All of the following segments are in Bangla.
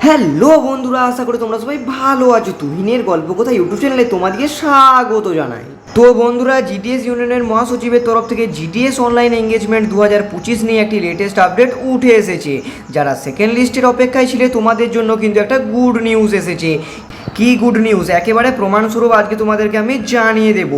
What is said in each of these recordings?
হ্যালো বন্ধুরা, আশা করি তোমরা সবাই ভালো আছো। তুহিনের গল্প কথা ইউটিউব চ্যানেলে তোমাদেরকে স্বাগত জানাই। তো বন্ধুরা, জিডিএস ইউনিয়নের মহাসচিবের তরফ থেকে জিডিএস অনলাইন এঙ্গেজমেন্ট 2025 নিয়ে একটি লেটেস্ট আপডেট উঠে এসেছে। যারা সেকেন্ড লিস্টের অপেক্ষায় ছিলে তোমাদের জন্য কিন্তু একটা গুড নিউজ এসেছে। কি গুড নিউজ একেবারে প্রমাণস্বরূপ আজকে তোমাদেরকে আমি জানিয়ে দেব।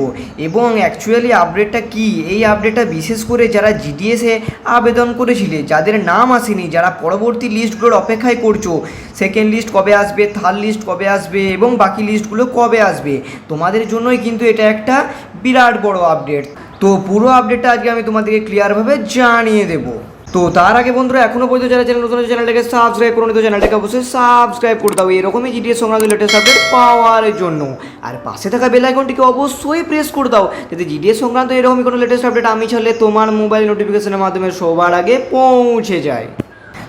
এবং অ্যাকচুয়ালি আপডেটটা কি, এই আপডেটটা বিশেষ করে যারা জিডিএসে আবেদন করেছিলে, যাদের নাম আসেনি, যারা পরবর্তী লিস্টগুলোর অপেক্ষায় করছো, সেকেন্ড লিস্ট কবে আসবে, থার্ড লিস্ট কবে আসবে এবং বাকি লিস্টগুলো কবে আসবে, তোমাদের জন্যই কিন্তু এটা একটা বিরাট বড় আপডেট। তো পুরো আপডেটটা আজকে আমি তোমাদেরকে ক্লিয়ারভাবে জানিয়ে দেবো। তো তার আগে বন্ধুরা, এখনো পর্যন্ত যারা চ্যানেল নতুন চ্যানেলটাকে সাবস্ক্রাইব করুন, তো চ্যানেলটাকে অবশ্যই সাবস্ক্রাইব করে দাও এরকমই জিডিএস সংক্রান্ত লেটেস্ট আপডেট পাওয়ার জন্য। আর পাশে থাকা বেল আইকনটিকে অবশ্যই প্রেস করে দাও, যাতে জিডিএস সংক্রান্ত এরকমই কোনো লেটেস্ট আপডেট আমি ছাড়লে তোমার মোবাইল নোটিফিকেশনের মাধ্যমে সবার আগে পৌঁছে যায়।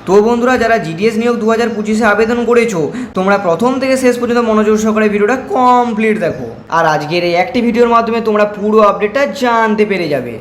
তো বন্ধুরা, যারা জিডিএস নিয়োগ 2025-এ আবেদন করেছো, তোমরা প্রথম থেকে শেষ পর্যন্ত মনোযোগ সহকারে ভিডিওটা কমপ্লিট দেখো। আর আজকের এই একটি ভিডিওর মাধ্যমে তোমরা পুরো আপডেটটা জানতে পেরে যাবে।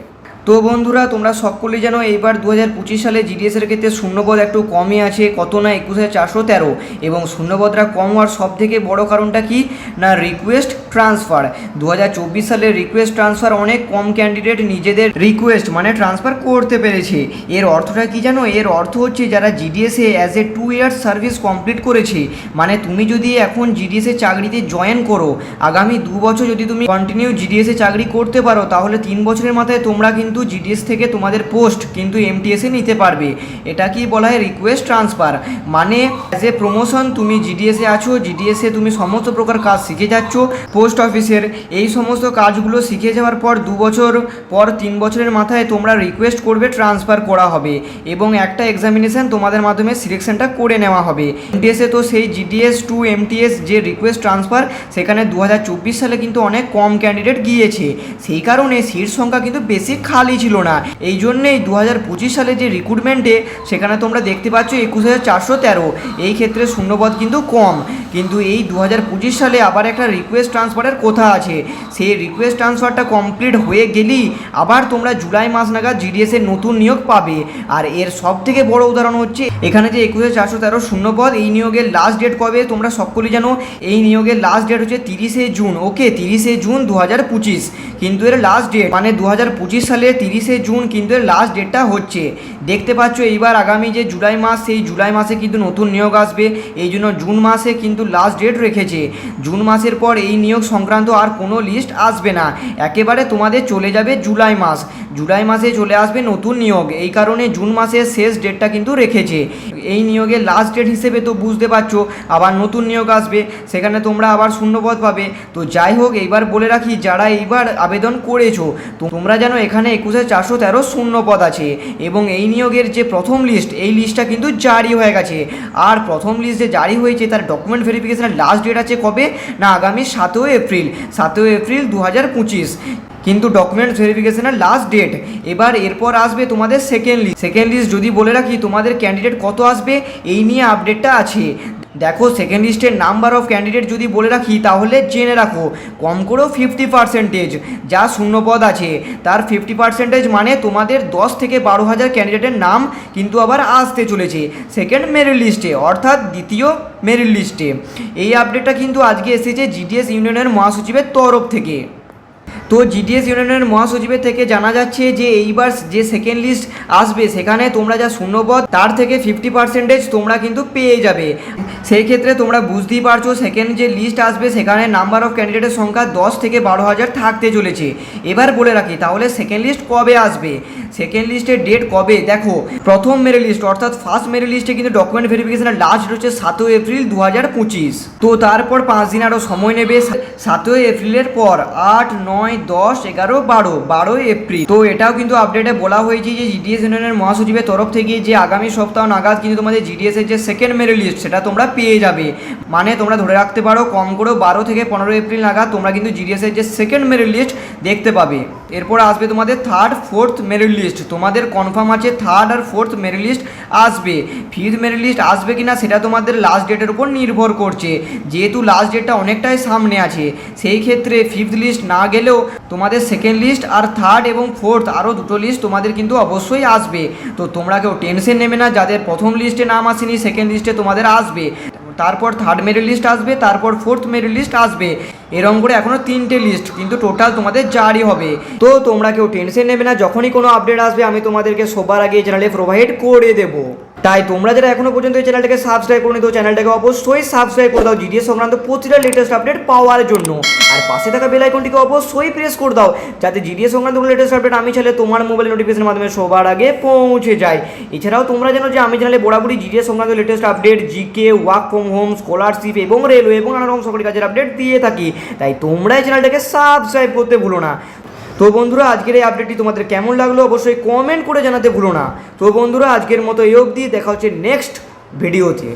তো বন্ধুরা, তোমরা সকলেই জানো এইবার 2025 সালে জিডিএসের ক্ষেত্রে শূন্যপদ একটু কমই আছে, কত না 21,413। এবং শূন্যপদরা কম হওয়ার সব থেকে বড় কারণটা কি না, রিকোয়েস্ট ট্রান্সফার। 2024 সালে রিকোয়েস্ট ট্রান্সফার অনেক কম ক্যান্ডিডেট নিজেদের রিকোয়েস্ট মানে ট্রান্সফার করতে পেরেছে। এর অর্থটা কি জানো, এর অর্থ হচ্ছে যারা জিডিএসে as a 2 years service complete করেছে, মানে তুমি যদি এখন জিডিএসে চাকরিতে জয়েন করো, আগামী 2 বছর যদি তুমি কন্টিনিউ জিডিএসে চাকরি করতে পারো, তাহলে 3 বছরের মাথায় তোমরা কিন্তু জিডিএস থেকে তোমাদের পোস্ট কিন্তু এমটিএসে নিতে পারবে। এটা কি বলা হয়, রিকোয়েস্ট ট্রান্সফার। মানে অ্যাজ এ প্রমোশন তুমি জিডিএসে আছো, জিডিএসে তুমি সমস্ত প্রকার কাজ শিখে যাচ্ছ, পোস্ট অফিসের এই সমস্ত কাজগুলো শিখে যাওয়ার পর 2 বছর পর 3 বছরের মাথায় তোমরা রিকোয়েস্ট করবে, ট্রান্সফার করা হবে এবং একটা এক্সামিনেশন তোমাদের মাধ্যমে সিলেকশনটা করে নেওয়া হবে এমটিএসে। তো সেই জিডিএস টু এমটিএস যে রিকোয়েস্ট ট্রান্সফার, সেখানে 2024 সালে কিন্তু অনেক কম ক্যান্ডিডেট গিয়েছে, সেই কারণে সিট সংখ্যা কিন্তু বেশি খালি ছিল না। এই জন্যেই 2025 সালে যে রিক্রুটমেন্টে সেখানে তোমরা দেখতে পাচ্ছ 21,413। এই ক্ষেত্রে শূন্যপদ কিন্তু কম, কিন্তু এই 2025 সালে আবার একটা রিকোয়েস্ট ট্রান্সফারের কথা আছে। সেই রিকোয়েস্ট ট্রান্সফারটা কমপ্লিট হয়ে গেলেই আবার তোমরা জুলাই মাস নাগাদ জিডিএসের নতুন নিয়োগ পাবে। আর এর সব থেকে বড় উদাহরণ হচ্ছে এখানে যে 21,413 শূন্যপদ, এই নিয়োগের লাস্ট ডেট কবে তোমরা সকলেই জানো। এই নিয়োগের লাস্ট ডেট হচ্ছে 30শে জুন। ওকে, 30শে জুন 2025 কিন্তু এর লাস্ট ডেট, মানে 2025 সালে 30শে জুন কিন্তু এর লাস্ট ডেটটা হচ্ছে। দেখতে পাচ্ছ এইবার আগামী যে জুলাই মাস, সেই জুলাই মাসে কিন্তু নতুন নিয়োগ আসবে, এই জন্য জুন মাসে কিন্তু লাস্ট ডেট রেখেছে। জুন মাসের পর এই নিয়োগ সংক্রান্ত আর কোনো লিস্ট আসবে না, একেবারে তোমাদের চলে যাবে জুলাই মাস। জুলাই মাসে চলে আসবে নতুন নিয়োগ, এই কারণে জুন মাসের শেষ ডেটটা কিন্তু রেখেছে। এই নিয়োগের লাস্ট ডেট হিসেবে তো বুঝতে পারছো আবার নতুন নিয়োগ আসবে, সেখানে তোমরা আবার শূন্যপদ পাবে। তো যাই হোক, এইবার বলে রাখি, যারা এইবার আবেদন করেছো তোমরা জানো এখানে 21,413 শূন্যপদ আছে এবং এই নিয়োগের যে প্রথম লিস্ট, এই লিস্টটা কিন্তু জারি হয়ে গেছে। আর প্রথম লিস্ট যে জারি হয়েছে তার ডকুমেন্ট ভেরিফিকেশনের লাস্ট ডেট আছে কবে না, আগামী 7 এপ্রিল 2025 কিন্তু ডকুমেন্টস ভেরিফিকেশনের লাস্ট ডেট। এবার এরপর আসবে তোমাদের সেকেন্ড লিস্ট। সেকেন্ড লিস্ট যদি বলে রাখি তোমাদের ক্যান্ডিডেট কত আসবে, এই নিয়ে আপডেটটা আছে। দেখো, সেকেন্ড লিস্টের নাম্বার অফ ক্যান্ডিডেট যদি বলে রাখি তাহলে জেনে রাখো কম করেও 50%, যা শূন্যপদ আছে তার 50%, মানে তোমাদের 10 থেকে 12,000 ক্যান্ডিডেটের নাম কিন্তু আবার আসতে চলেছে সেকেন্ড মেরিট লিস্টে, অর্থাৎ দ্বিতীয় মেরিট লিস্টে। এই আপডেটটা কিন্তু আজকে এসেছে জিডিএস ইউনিয়নের মহাসচিবের তরফ থেকে। তো জিডিএস ইউনিয়নের মহাসচিবের থেকে জানা যাচ্ছে যে এইবার যে সেকেন্ড লিস্ট আসবে সেখানে তোমরা যা শূন্যপদ তার থেকে 50% তোমরা কিন্তু পেয়ে যাবে। সেই ক্ষেত্রে তোমরা বুঝতেই পারছো সেকেন্ড যে লিস্ট আসবে সেখানে নাম্বার অফ ক্যান্ডিডেটের সংখ্যা 10 থেকে 12,000 থাকতে চলেছে। এবার বলে রাখি তাহলে সেকেন্ড লিস্ট কবে আসবে, সেকেন্ড লিস্টের ডেট কবে। দেখো, প্রথম মেরিট লিস্ট অর্থাৎ ফার্স্ট মেরিট লিস্টে কিন্তু ডকুমেন্ট ভেরিফিকেশনের লাস্ট হচ্ছে 7 এপ্রিল 2025। তো তারপর 5 দিন আরও সময় নেবে। 7 এপ্রিলের পর 8, 9, 10, 11, 12 এপ্রিল। তো এটাও কিন্তু আপডেটে বলা হয়েছে যে জিডিএস ইউনিয়নের মহাসচিবের তরফ থেকে যে আগামী সপ্তাহ নাগাদ কিন্তু তোমাদের জিডিএস এর যে সেকেন্ড মেরিট লিস্ট সেটা তোমরা পেয়ে যাবে। মানে তোমরা ধরে রাখতে পারো কম করেও 12 থেকে 15 এপ্রিল নাগাদ তোমরা কিন্তু জিডিএস এর যে সেকেন্ড মেরিট লিস্ট দেখতে পাবে। এরপর আসবে তোমাদের থার্ড, ফোর্থ মেরিট লিস্ট। তোমাদের কনফার্ম আছে থার্ড আর ফোর্থ মেরিট লিস্ট আসবে। ফিফথ মেরিট লিস্ট আসবে কিনা সেটা তোমাদের লাস্ট ডেটের উপর নির্ভর করছে, যেহেতু লাস্ট ডেটটা অনেকটাই সামনে আছে। সেই ক্ষেত্রে ফিফথ লিস্ট না গেলেও তোমাদের সেকেন্ড লিস্ট আর থার্ড এবং ফোর্থ আরও দুটো লিস্ট তোমাদের কিন্তু অবশ্যই আসবে। তো তোমরা কেউ টেনশন নেবে না, যাদের প্রথম লিস্টে নাম আসেনি সেকেন্ড লিস্টে তোমাদের আসবে। তারপর থার্ড মেরিট লিস্ট আসবে, তারপর ফোর্থ মেরিট লিস্ট আসবে, এরকম করে এখনও 3টে লিস্ট কিন্তু টোটাল তোমাদের জারি হবে। তো তোমরা কেউ টেনশন নেবে না, যখনই কোনো আপডেট আসবে আমি তোমাদেরকে সবার আগে এই চ্যানেলে প্রোভাইড করে দেবো। তাই তোমরা যারা এখনো পর্যন্ত এই চ্যানেলটাকে সাবস্ক্রাইব করে তো চ্যানেলটাকে অবশ্যই সাবস্ক্রাইব করে দাও জিডিএস সংক্রান্ত প্রতিটা লেটেস্ট আপডেট পাওয়ার জন্য। আর পাশে থাকা বেল আইকনটিকে অবশ্যই প্রেস করে দাও যাতে জিডিএস সংক্রান্ত লেটেস্ট আপডেট আমি চাইলে তোমার মোবাইলে নোটিফিকেশনের মাধ্যমে সবার আগে পৌঁছে যায়। এছাড়াও তোমরা জানো যে আমি চ্যানেলে বরাবরই জিডিএস সংক্রান্ত latest update, GK, work from home, scholarship এবং রেলওয়ে এবং নানা রকম সরকারি কাজের আপডেট দিয়ে থাকি। তাই তোমরা এই চ্যানেলটাকে সাবস্ক্রাইব করতে ভুলো না। তো বন্ধুরা আজকের এই আপডেটটি তোমাদের কেমন লাগলো অবশ্যই কমেন্ট করে জানাতে ভুলো না। তো বন্ধুরা আজকের মতো এই অবধি, দেখা হচ্ছে নেক্সট ভিডিওতে।